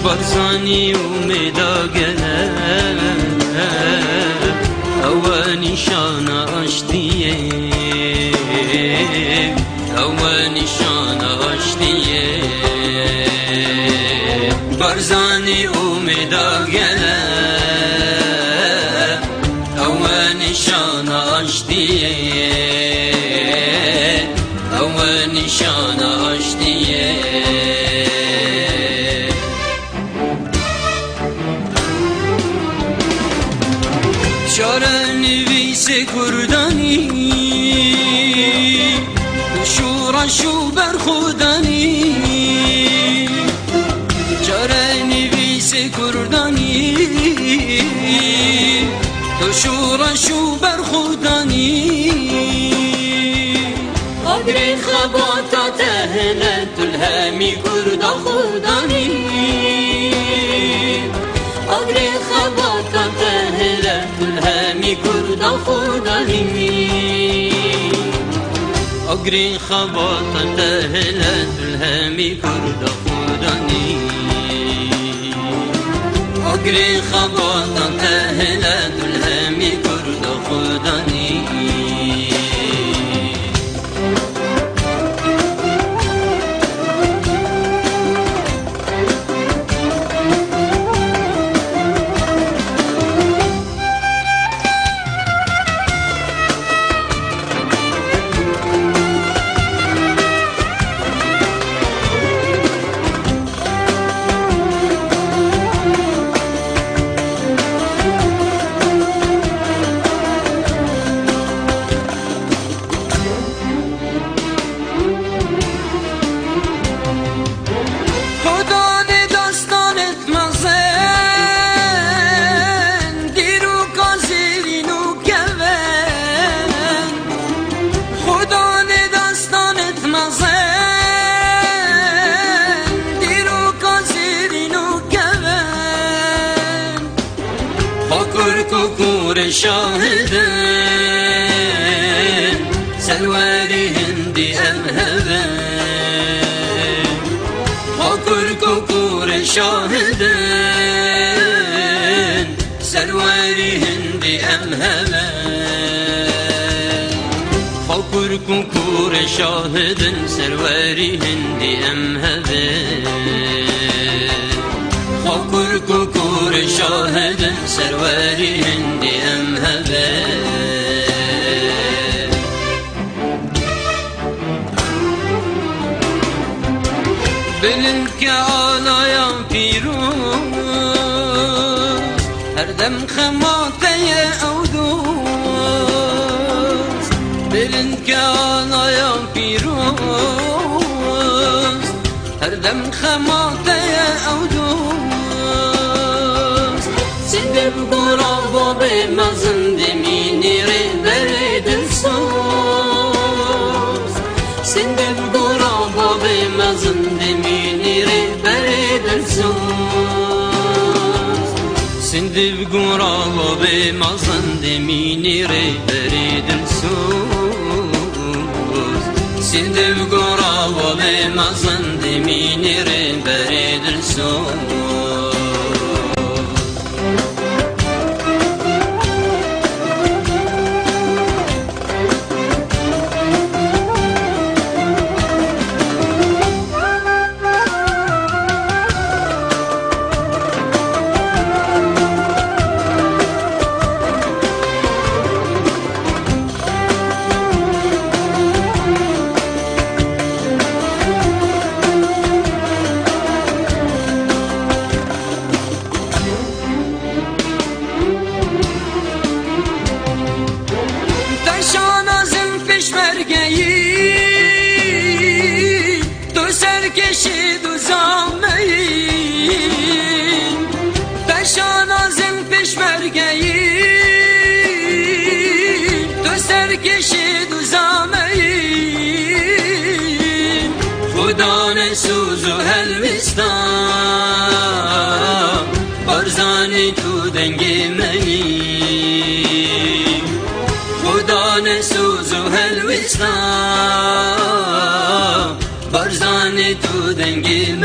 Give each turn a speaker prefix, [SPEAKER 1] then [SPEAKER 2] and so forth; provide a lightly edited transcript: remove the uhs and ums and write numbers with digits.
[SPEAKER 1] برزانی امیدا گله اوانی شان آشتیه اوانی شان آشتیه برزانی امیدا گله اوانی شان آشتیه اوانی شان آشتیه شعر نویس کردانی شورشو برخودانی شعر نویس کردانی شورشو برخودانی
[SPEAKER 2] اگری خباتا تهنت الهمی کرد خودانی اگری خباتا تهنت الهمی کرد خودانی
[SPEAKER 1] اگری خباتا تهنت الهمی کرد خودانی اگری خباتا تهنت الهمی کرد خودانی شاهدن سلواري هندي أمهبن حكر كوكور شاهدن سلواري هندي أمهبن حكر كوكور شاهدن سلواري هندي أمهبن حكر كوكور شاهدن سلواري هندي أمهبن بلند كعالايا بيروز هردم خماتي أودوز بلند كعالايا بيروز هردم خماتي أودوز
[SPEAKER 2] سندب قرابا بمزن دميني ربرد الصوص سندب قرابا بمزن دميني ربرد الصوص
[SPEAKER 1] سندب قرابا بمزن دميني ربرد الصوص سندب قرابا بمزن دميني ربرد الصوص سرکشید و زامین پشان آزن پشمرگین تو سرکشید و زامین خدا نسوز و هلوستان برزانی تو دنگ منی خدا نسوز و هلوستان برزانی تو دنگ منی